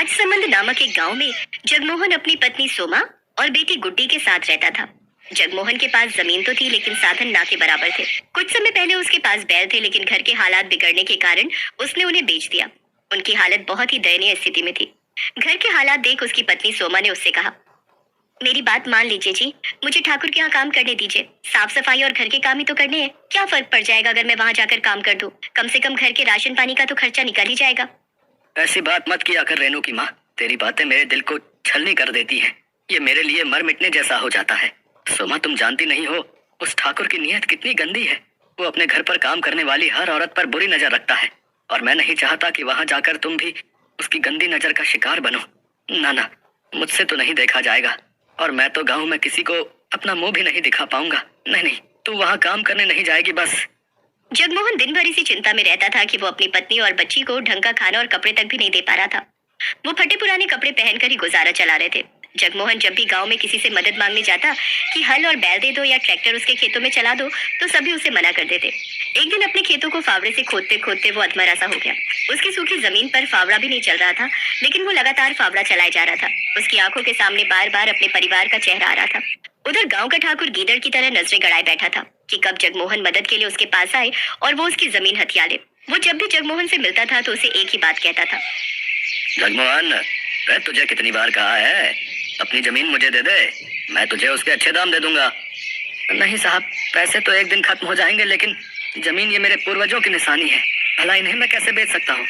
राजसमंद नामक एक गांव में जगमोहन अपनी पत्नी सोमा और बेटी गुड्डी के साथ रहता था। जगमोहन के पास जमीन तो थी लेकिन साधन ना के बराबर थे। कुछ समय पहले उसके पास बैल थे लेकिन घर के हालात बिगड़ने के कारण उसने उन्हें बेच दिया। उनकी हालत बहुत ही दयनीय स्थिति में थी। घर के हालात देख उसकी पत्नी सोमा ने उससे कहा, मेरी बात मान लीजिए जी, मुझे ठाकुर के यहाँ काम करने दीजिए। साफ सफाई और घर के काम ही तो करने हैं। क्या फर्क पड़ जाएगा अगर मैं वहाँ जाकर काम कर दूं? कम से कम घर के राशन पानी का तो खर्चा निकल ही जाएगा। ऐसी बात मत किया कर रेनू की माँ, तेरी बातें मेरे दिल को छलनी कर देती हैं। ये मेरे लिए मर मिटने जैसा हो जाता है। सोमा, तुम जानती नहीं हो उस ठाकुर की नीयत कितनी गंदी है। वो अपने घर पर काम करने वाली हर औरत पर बुरी नजर रखता है और मैं नहीं चाहता कि वहाँ जाकर तुम भी उसकी गंदी नजर का शिकार बनो। ना ना, मुझसे तो नहीं देखा जाएगा और मैं तो गाँव में किसी को अपना मुंह भी नहीं दिखा पाऊंगा। नहीं नहीं, तू वहाँ काम करने नहीं जाएगी बस। जगमोहन दिन भर इसी चिंता में रहता था कि वो अपनी पत्नी और बच्ची को ढंग का खाना और कपड़े तक भी नहीं दे पा रहा था। वो फटे पुराने कपड़े पहनकर ही गुजारा चला रहे थे। जगमोहन जब भी गांव में किसी से मदद मांगने जाता कि हल और बैल दे दो या ट्रैक्टर उसके खेतों में चला दो, तो सभी उसे मना कर देते। एक दिन अपने खेतों को फावड़े से खोदते खोदते वो अधमरा सा हो गया। उसकी सूखी जमीन पर फावड़ा भी नहीं चल रहा था, लेकिन वो लगातार फावड़ा चलाए जा रहा था। उसकी आंखों के सामने बार बार अपने परिवार का चेहरा आ रहा था। उधर गांव का ठाकुर गीदड़ की तरह नजरें गड़ाए बैठा था कि कब जगमोहन मदद के लिए उसके पास आए और वो उसकी जमीन हथिया ले। वो जब भी जगमोहन से मिलता था तो उसे एक ही बात कहता था, जगमोहन, मैं तुझे कितनी बार कहा है अपनी जमीन मुझे दे दे, मैं तुझे उसके अच्छे दाम दे दूंगा। नहीं साहब, पैसे तो एक दिन खत्म हो जाएंगे लेकिन जमीन ये मेरे पूर्वजों की निशानी है, भला इन्हें मैं कैसे बेच सकता हूँ।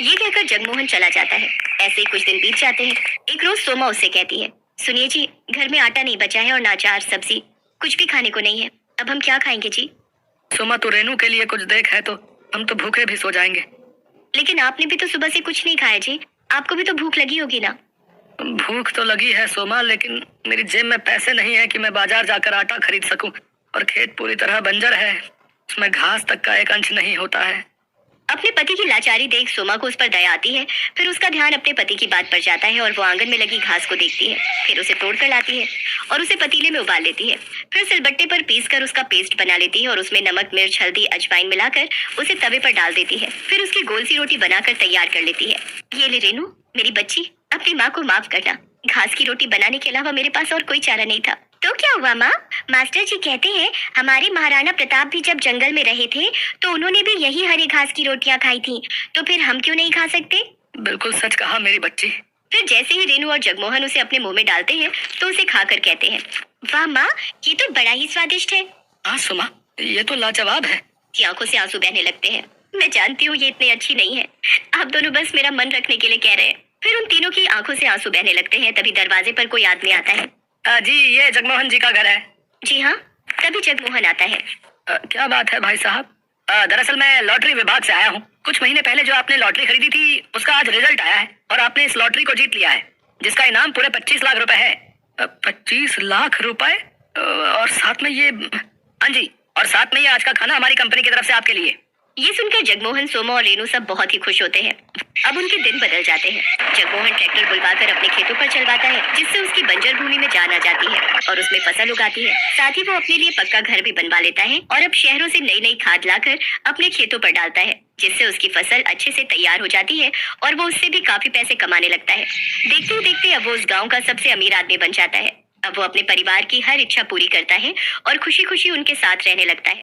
ये कहकर जगमोहन चला जाता है। ऐसे ही कुछ दिन बीत जाते हैं। एक रोज सोमा उससे कहती है, सुनिए जी, घर में आटा नहीं बचा है और ना अचार सब्जी कुछ भी खाने को नहीं है। अब हम क्या खाएंगे जी? सोमा, तू रेनू के लिए कुछ देख है तो हम तो भूखे भी सो जाएंगे। लेकिन आपने भी तो सुबह से कुछ नहीं खाया जी, आपको भी तो भूख लगी होगी ना? भूख तो लगी है सोमा, लेकिन मेरी जेब में पैसे नहीं है कि मैं बाजार जाकर आटा खरीद सकूं और खेत पूरी तरह बंजर है, उसमें घास तक का एक अंश नहीं होता है। अपने पति की लाचारी देख सोमा को उस पर दया आती है। फिर उसका ध्यान अपने पति की बात पर जाता है और वो आंगन में लगी घास को देखती है। फिर उसे तोड़ कर लाती है और उसे पतीले में उबाल लेती है। फिर सिलबट्टे पर पीस कर उसका पेस्ट बना लेती है और उसमें नमक, मिर्च, हल्दी, अजवाइन मिलाकर उसे तवे पर डाल देती है। फिर उसकी गोल सी रोटी बनाकर तैयार कर लेती है। ये ले रेनू, मेरी बच्ची, अपनी माँ को माफ करना। घास की रोटी बनाने के अलावा मेरे पास और कोई चारा नहीं था। तो क्या हुआ माँ? मास्टर जी कहते हैं हमारे महाराणा प्रताप भी जब जंगल में रहे थे तो उन्होंने भी यही हरे घास की रोटियां खाई थी, तो फिर हम क्यों नहीं खा सकते? बिल्कुल सच कहा मेरी बच्ची। फिर जैसे ही रेनू और जगमोहन उसे अपने मुंह में डालते हैं तो उसे खाकर कहते हैं, वाह माँ, ये तो बड़ा ही स्वादिष्ट है। हाँ सुमा, ये तो लाजवाब है। की आंखों से आंसू बहने लगते हैं। मैं जानती हूँ ये इतनी अच्छी नहीं है, आप दोनों बस मेरा मन रखने के लिए कह रहे हैं। फिर उन तीनों की आंखों से आंसू बहने लगते हैं। तभी दरवाजे पर कोई आदमी आता है। जी, ये जगमोहन जी का घर है। जी हाँ। तभी जगमोहन आता है। क्या बात है भाई साहब? दरअसल मैं लॉटरी विभाग से आया हूँ। कुछ महीने पहले जो आपने लॉटरी खरीदी थी उसका आज रिजल्ट आया है और आपने इस लॉटरी को जीत लिया है, जिसका इनाम पूरे 25 लाख रुपए है। 25 लाख रुपए? और साथ में ये, हाँ जी, और साथ में ये आज का खाना हमारी कंपनी की तरफ से आपके लिए। ये सुनकर जगमोहन, सोमा और रेनू सब बहुत ही खुश होते हैं। अब उनके दिन बदल जाते हैं। जगमोहन ट्रैक्टर बुलवाकर अपने खेतों पर चलवाता है, जिससे उसकी बंजर भूमि में जान आ जाती है और उसमें फसल उगाती है। साथ ही वो अपने लिए पक्का घर भी बनवा लेता है और अब शहरों से नई नई खाद लाकर अपने खेतों पर डालता है, जिससे उसकी फसल अच्छे से तैयार हो जाती है और वो उससे भी काफी पैसे कमाने लगता है। देखते ही देखते अब वो उस गाँव का सबसे अमीर आदमी बन जाता है। अब वो अपने परिवार की हर इच्छा पूरी करता है और खुशी खुशी उनके साथ रहने लगता है।